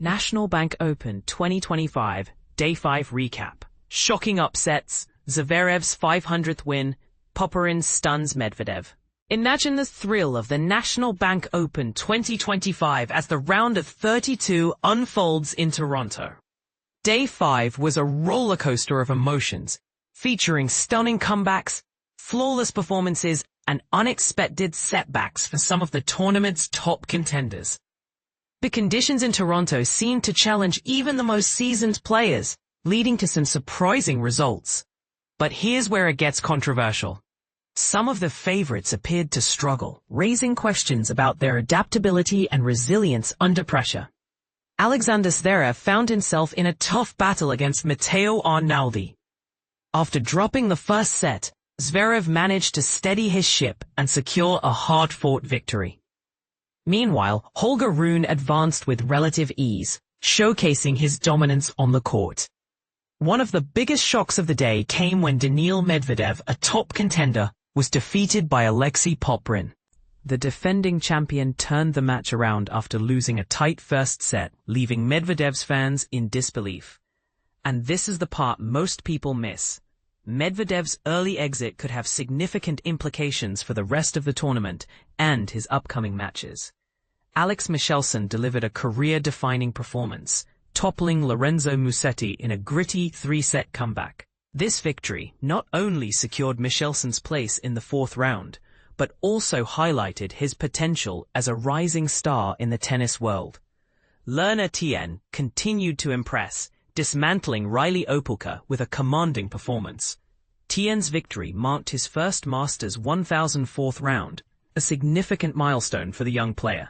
National Bank Open 2025, Day 5 Recap. Shocking upsets, Zverev's 500th win, Popyrin stuns Medvedev. Imagine the thrill of the National Bank Open 2025 as the round of 32 unfolds in Toronto. Day 5 was a rollercoaster of emotions, featuring stunning comebacks, flawless performances, and unexpected setbacks for some of the tournament's top contenders. The conditions in Toronto seemed to challenge even the most seasoned players, leading to some surprising results. But here's where it gets controversial. Some of the favorites appeared to struggle, raising questions about their adaptability and resilience under pressure. Alexander Zverev found himself in a tough battle against Matteo Arnaldi. After dropping the first set, Zverev managed to steady his ship and secure a hard-fought victory. Meanwhile, Holger Rune advanced with relative ease, showcasing his dominance on the court. One of the biggest shocks of the day came when Daniil Medvedev, a top contender, was defeated by Alexei Popyrin. The defending champion turned the match around after losing a tight first set, leaving Medvedev's fans in disbelief. And this is the part most people miss. Medvedev's early exit could have significant implications for the rest of the tournament and his upcoming matches. Alex Michelsen delivered a career-defining performance, toppling Lorenzo Musetti in a gritty 3-set comeback. This victory not only secured Michelsen's place in the fourth round, but also highlighted his potential as a rising star in the tennis world. Learner Tien continued to impress, dismantling Riley Opelka with a commanding performance. Tien's victory marked his first Masters 1000 fourth round, a significant milestone for the young player.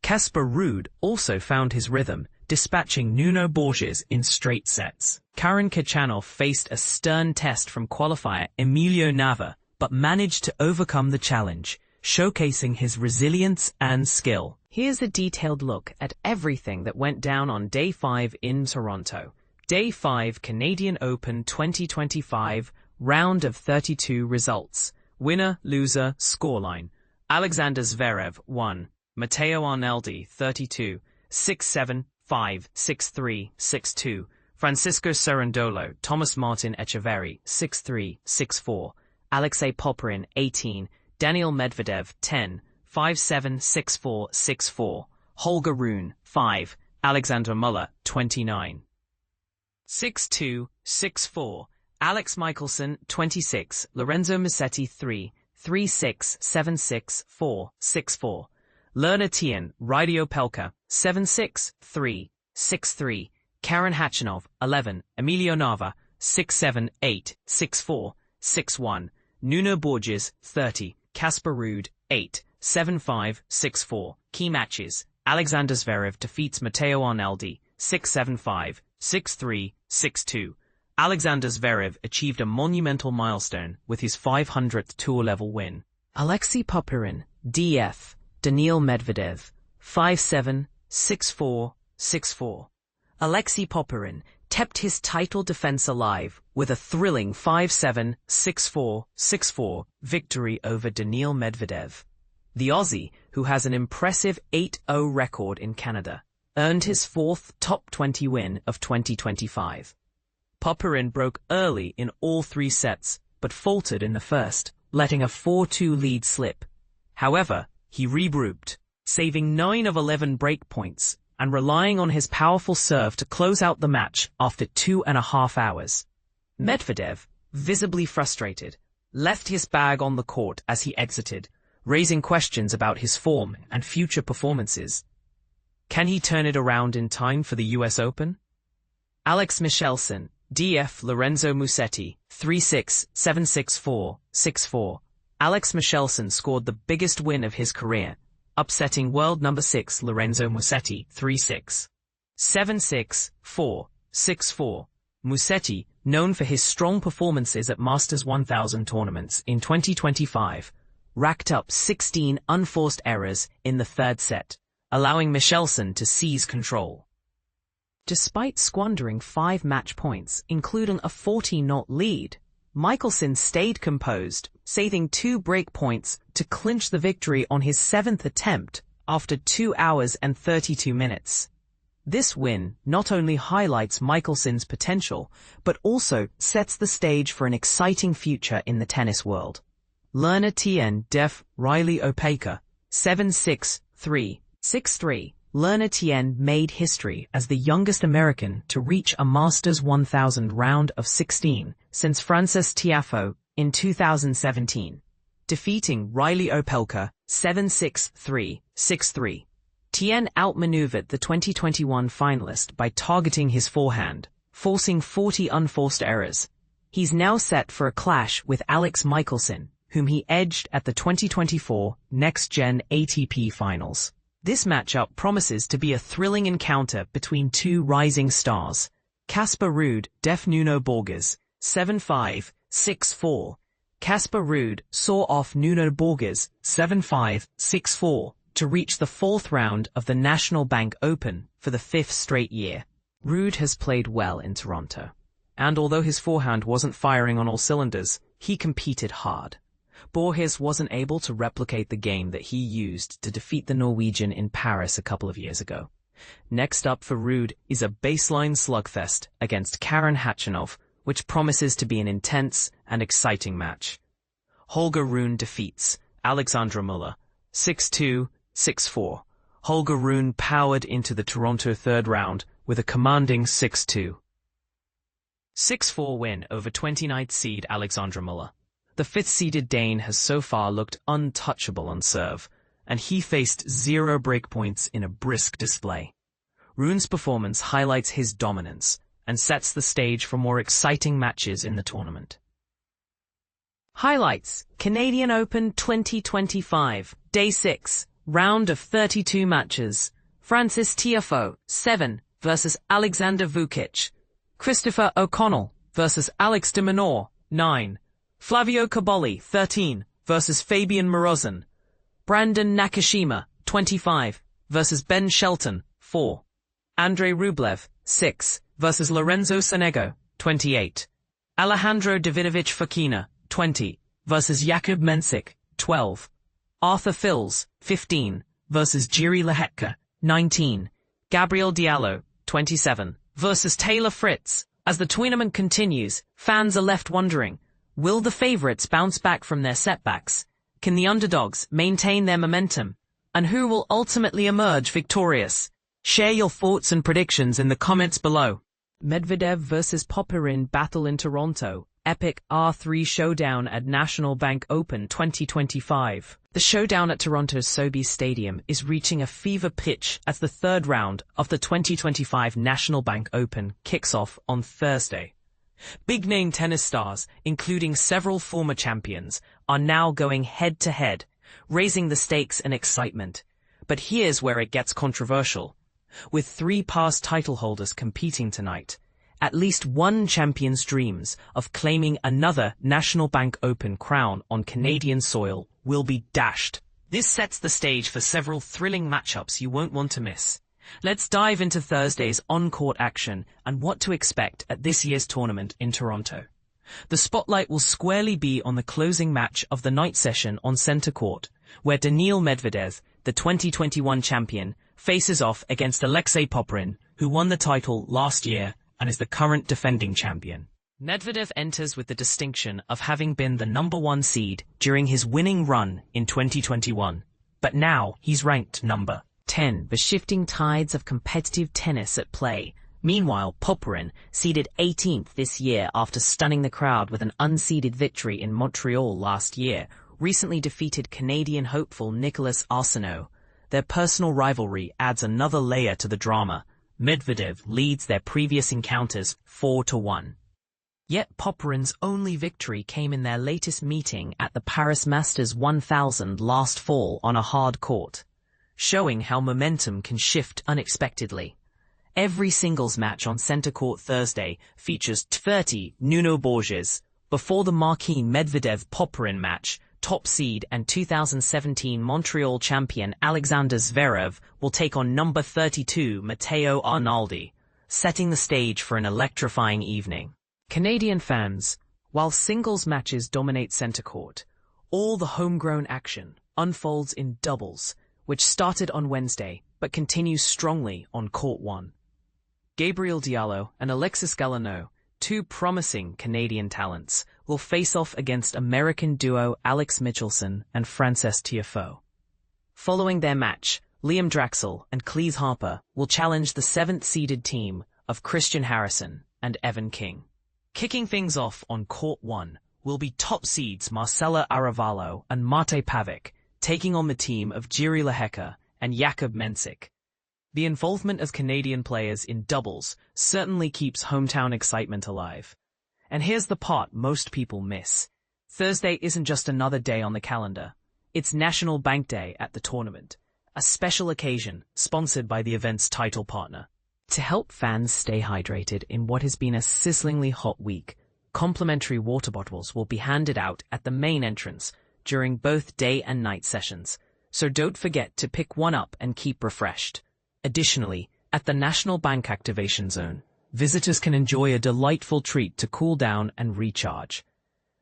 Casper Ruud also found his rhythm, dispatching Nuno Borges in straight sets. Karen Khachanov faced a stern test from qualifier Emilio Nava, but managed to overcome the challenge, showcasing his resilience and skill. Here's a detailed look at everything that went down on Day 5 in Toronto. Day 5 Canadian Open 2025, Round of 32 results. Winner, loser, scoreline. Alexander Zverev, 1. Matteo Arnaldi, 32, 6-7, 5, 6-3, 6-2. Francisco Cerundolo, Thomas Martin Etcheverry, 6-3, 6-4. Alexei Popyrin, 18, Daniil Medvedev, 10, 5-7, 6-4, 6-4. Holger Rune, 5, Alexander Muller, 29. 6-2, 6-4. Alex Michelsen, 26, Lorenzo Musetti, 3, 3-6, 7-6, 4, 6-4. Learner Tien, Riley Opelka, 7-6, 3, 6-3. Karen Khachanov, 11, Emilio Nava, 6-7, 8, 6-4, 6-1. Nuno Borges, 30, Casper Ruud, 8, 7-5, 6-4. Key matches. Alexander Zverev defeats Matteo Arnaldi, 6-7-5, 6-3, 6-2. Alexander Zverev achieved a monumental milestone with his 500th tour-level win. Alexei Popyrin, DF, Daniil Medvedev, 5-7, 6-4, 6-4. Alexei Popyrin kept his title defense alive with a thrilling 5-7, 6-4, 6-4 victory over Daniil Medvedev. The Aussie, who has an impressive 8-0 record in Canada, earned his fourth top 20 win of 2025. Popyrin broke early in all 3 sets, but faltered in the first, letting a 4-2 lead slip. However, he regrouped, saving 9 of 11 break points and relying on his powerful serve to close out the match after 2.5 hours. Medvedev, visibly frustrated, left his bag on the court as he exited, raising questions about his form and future performances. Can he turn it around in time for the US Open? Alex Michelsen, DF Lorenzo Musetti, 3-6, 7-6-4, 6-4. Alex Michelsen scored the biggest win of his career, upsetting world number 6 Lorenzo Musetti 3-6. 7-6, 4, 6-4. Musetti, known for his strong performances at Masters 1000 tournaments in 2025, racked up 16 unforced errors in the third set, allowing Michelsen to seize control. Despite squandering 5 match points, including a 40-0 lead, Michelsen stayed composed, saving 2 break points to clinch the victory on his 7th attempt after 2 hours and 32 minutes. This win not only highlights Michelsen's potential, but also sets the stage for an exciting future in the tennis world. Learner Tien def Reilly Opelka, 7-6, 3, 6-3. Learner Tien made history as the youngest American to reach a Masters 1000 round of 16 since Frances Tiafoe in 2017, defeating Reilly Opelka 7-6, 3, 6-3. Tien outmaneuvered the 2021 finalist by targeting his forehand, forcing 40 unforced errors. He's now set for a clash with Alex Michelsen, whom he edged at the 2024 Next Gen ATP Finals. This matchup promises to be a thrilling encounter between two rising stars. Casper Ruud def Nuno Borges, 7-5, 6-4. Casper Ruud saw off Nuno Borges, 7-5, 6-4, to reach the fourth round of the National Bank Open for the fifth straight year. Ruud has played well in Toronto, and although his forehand wasn't firing on all cylinders, he competed hard. Borges wasn't able to replicate the game that he used to defeat the Norwegian in Paris a couple of years ago. Next up for Ruud is a baseline slugfest against Karen Khachanov, which promises to be an intense and exciting match. Holger Rune defeats Alexander Muller, 6-2, 6-4. Holger Rune powered into the Toronto third round with a commanding 6-2, 6-4 win over 29th seed Alexander Muller. The fifth-seeded Dane has so far looked untouchable on serve, and he faced 0 breakpoints in a brisk display. Rune's performance highlights his dominance and sets the stage for more exciting matches in the tournament. Highlights: Canadian Open 2025, Day 6, round of 32 matches. Frances Tiafoe, 7, versus Alexander Vukic. Christopher O'Connell versus Alex de Minaur, 9. Flavio Cobolli, 13, versus Fabian Morozin. Brandon Nakashima, 25, versus Ben Shelton, 4. Andrei Rublev, 6, versus Lorenzo Sonego, 28. Alejandro Davidovich Fokina, 20, versus Jakub Mensik, 12. Arthur Fils, 15, versus Jiri Lehetka, 19. Gabriel Diallo, 27, versus Taylor Fritz. As the tournament continues, fans are left wondering, will the favorites bounce back from their setbacks? Can the underdogs maintain their momentum? And who will ultimately emerge victorious? Share your thoughts and predictions in the comments below. Medvedev versus Popyrin battle in Toronto. Epic R3 Showdown at National Bank Open 2025. The showdown at Toronto's Sobeys Stadium is reaching a fever pitch as the third round of the 2025 National Bank Open kicks off on Thursday. Big-name tennis stars, including several former champions, are now going head-to-head, raising the stakes and excitement. But here's where it gets controversial. With 3 past title holders competing tonight, at least one champion's dreams of claiming another National Bank Open crown on Canadian soil will be dashed. This sets the stage for several thrilling matchups you won't want to miss. Let's dive into Thursday's on-court action and what to expect at this year's tournament in Toronto. The spotlight will squarely be on the closing match of the night session on center court, where Daniil Medvedev, the 2021 champion, faces off against Alexei Popyrin, who won the title last year and is the current defending champion. Medvedev enters with the distinction of having been the #1 seed during his winning run in 2021, but now he's ranked number 10. The shifting tides of competitive tennis at play. Meanwhile, Popyrin, seeded 18th this year after stunning the crowd with an unseeded victory in Montreal last year, recently defeated Canadian hopeful Nicolas Arsenault. Their personal rivalry adds another layer to the drama. Medvedev leads their previous encounters 4-1. Yet Popyrin's only victory came in their latest meeting at the Paris Masters 1000 last fall on a hard court, showing how momentum can shift unexpectedly. Every singles match on center court Thursday features 30 Nuno Borges. Before the marquee Medvedev-Popyrin match, top seed and 2017 Montreal champion Alexander Zverev will take on number 32 Matteo Arnaldi, setting the stage for an electrifying evening. Canadian fans, while singles matches dominate center court, all the homegrown action unfolds in doubles, which started on Wednesday but continues strongly on Court 1. Gabriel Diallo and Alexis Gallino, two promising Canadian talents, will face off against American duo Alex Michelsen and Frances Tiafoe. Following their match, Liam Draxl and Cleese Harper will challenge the 7th-seeded team of Christian Harrison and Evan King. Kicking things off on Court 1 will be top seeds Marcela Aravalo and Mate Pavic, taking on the team of Jiri Lehecka and Jakub Mensik. The involvement of Canadian players in doubles certainly keeps hometown excitement alive. And here's the part most people miss. Thursday isn't just another day on the calendar. It's National Bank Day at the tournament, a special occasion sponsored by the event's title partner. To help fans stay hydrated in what has been a sizzlingly hot week, complimentary water bottles will be handed out at the main entrance during both day and night sessions, so don't forget to pick one up and keep refreshed. Additionally, at the National Bank Activation Zone, visitors can enjoy a delightful treat to cool down and recharge.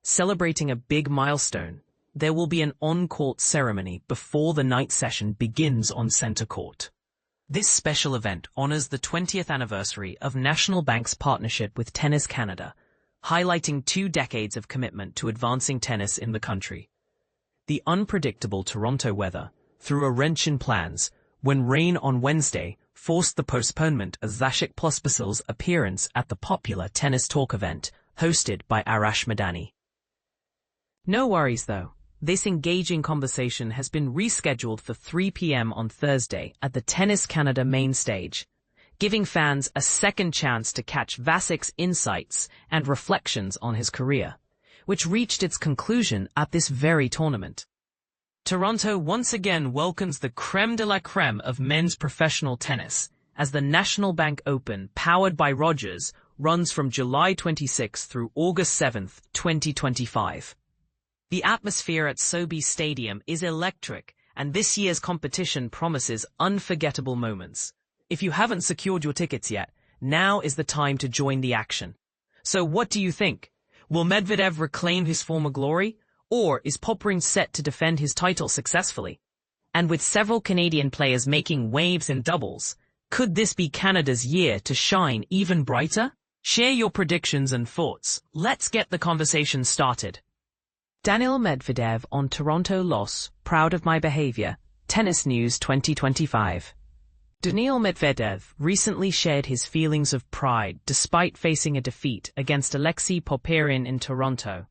Celebrating a big milestone, there will be an on-court ceremony before the night session begins on center court. This special event honors the 20th anniversary of National Bank's partnership with Tennis Canada, highlighting 2 decades of commitment to advancing tennis in the country. The unpredictable Toronto weather threw a wrench in plans when rain on Wednesday forced the postponement of Zashik Pluspasil's appearance at the popular Tennis Talk event hosted by Arash Madani. No worries though. This engaging conversation has been rescheduled for 3 p.m. on Thursday at the Tennis Canada main stage, giving fans a second chance to catch Vasik's insights and reflections on his career, which reached its conclusion at this very tournament. Toronto once again welcomes the creme de la creme of men's professional tennis as the National Bank Open, powered by Rogers, runs from July 26 through August 7, 2025. The atmosphere at SoBi Stadium is electric, and this year's competition promises unforgettable moments. If you haven't secured your tickets yet, now is the time to join the action. So what do you think? Will Medvedev reclaim his former glory? Or is Popyrin set to defend his title successfully? And with several Canadian players making waves in doubles, could this be Canada's year to shine even brighter? Share your predictions and thoughts. Let's get the conversation started. Daniil Medvedev on Toronto loss, proud of my behavior. Tennis News 2025. Daniil Medvedev recently shared his feelings of pride despite facing a defeat against Alexei Popyrin in Toronto,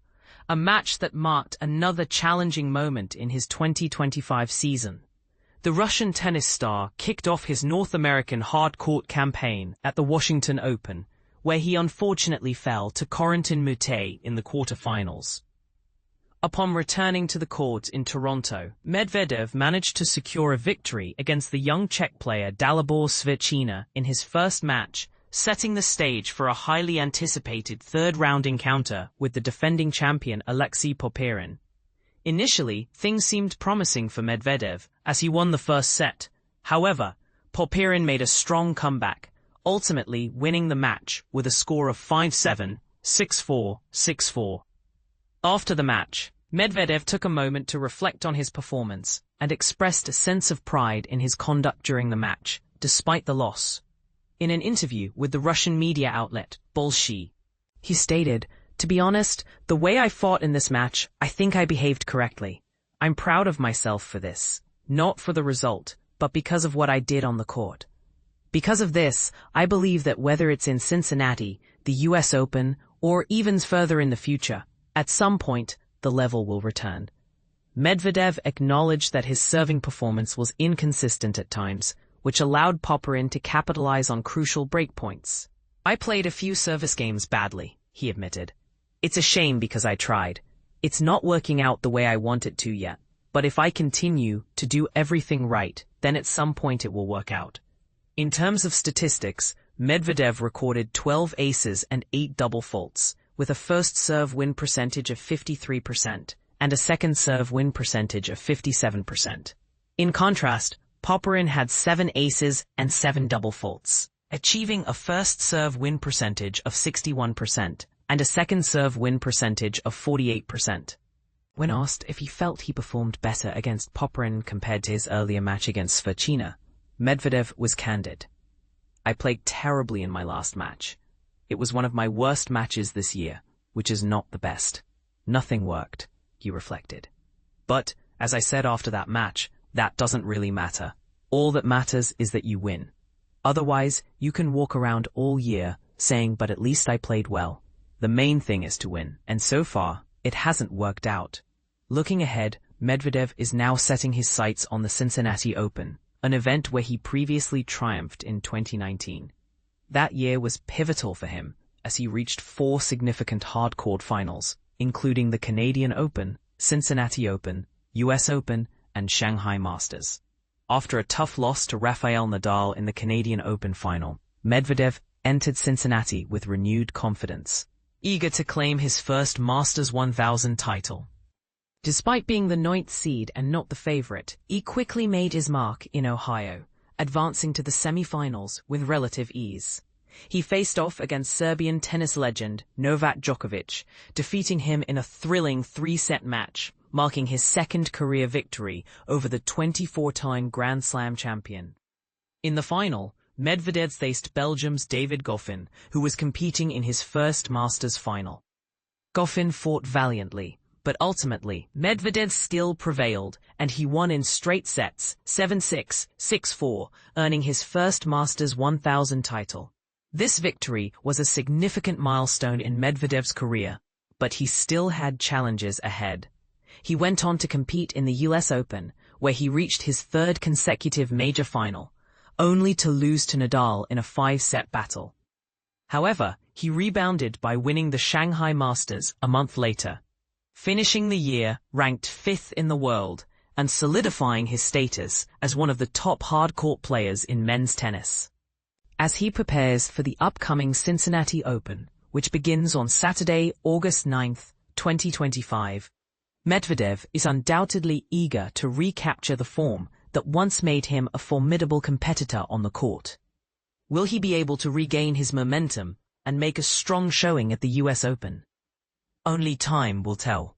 a match that marked another challenging moment in his 2025 season. The Russian tennis star kicked off his North American hard-court campaign at the Washington Open, where he unfortunately fell to Corentin Moutet in the quarterfinals. Upon returning to the court in Toronto, Medvedev managed to secure a victory against the young Czech player Dalibor Svirčina in his first match, setting the stage for a highly anticipated third-round encounter with the defending champion Alexei Popyrin. Initially, things seemed promising for Medvedev as he won the first set. However, Popyrin made a strong comeback, ultimately winning the match with a score of 5-7, 6-4, 6-4. After the match, Medvedev took a moment to reflect on his performance and expressed a sense of pride in his conduct during the match, despite the loss. In an interview with the Russian media outlet Bolshoi, he stated, "To be honest, the way I fought in this match, I think I behaved correctly. I'm proud of myself for this, not for the result, but because of what I did on the court. Because of this, I believe that whether it's in Cincinnati, the US Open, or even further in the future, at some point, the level will return." Medvedev acknowledged that his serving performance was inconsistent at times, which allowed Popyrin to capitalize on crucial breakpoints. "I played a few service games badly," he admitted. "It's a shame because I tried. It's not working out the way I want it to yet, but if I continue to do everything right, then at some point it will work out." In terms of statistics, Medvedev recorded 12 aces and 8 double faults, with a first serve win percentage of 53% and a second serve win percentage of 57%. In contrast, Popyrin had 7 aces and 7 double faults, achieving a first serve win percentage of 61% and a second serve win percentage of 48%. When asked if he felt he performed better against Popyrin compared to his earlier match against Svirčina, Medvedev was candid. "I played terribly in my last match. It was one of my worst matches this year, which is not the best. Nothing worked," he reflected. "But, as I said after that match, that doesn't really matter. All that matters is that you win. Otherwise, you can walk around all year saying, but at least I played well. The main thing is to win, and so far, it hasn't worked out." Looking ahead, Medvedev is now setting his sights on the Cincinnati Open, an event where he previously triumphed in 2019. That year was pivotal for him, as he reached 4 significant hard-court finals, including the Canadian Open, Cincinnati Open, US Open, and Shanghai Masters. After a tough loss to Rafael Nadal in the Canadian Open final, Medvedev entered Cincinnati with renewed confidence, eager to claim his first Masters 1000 title. Despite being the 9th seed and not the favorite, he quickly made his mark in Ohio, advancing to the semi-finals with relative ease. He faced off against Serbian tennis legend Novak Djokovic, defeating him in a thrilling 3-set match, marking his second career victory over the 24-time Grand Slam champion. In the final, Medvedev faced Belgium's David Goffin, who was competing in his first Masters final. Goffin fought valiantly, but ultimately, Medvedev's skill prevailed, and he won in straight sets, 7-6, 6-4, earning his first Masters 1000 title. This victory was a significant milestone in Medvedev's career, but he still had challenges ahead. He went on to compete in the US Open, where he reached his 3rd consecutive major final, only to lose to Nadal in a 5-set battle. However, he rebounded by winning the Shanghai Masters a month later, finishing the year ranked 5th in the world and solidifying his status as one of the top hard-court players in men's tennis. As he prepares for the upcoming Cincinnati Open, which begins on Saturday, August 9, 2025, Medvedev is undoubtedly eager to recapture the form that once made him a formidable competitor on the court. Will he be able to regain his momentum and make a strong showing at the US Open? Only time will tell.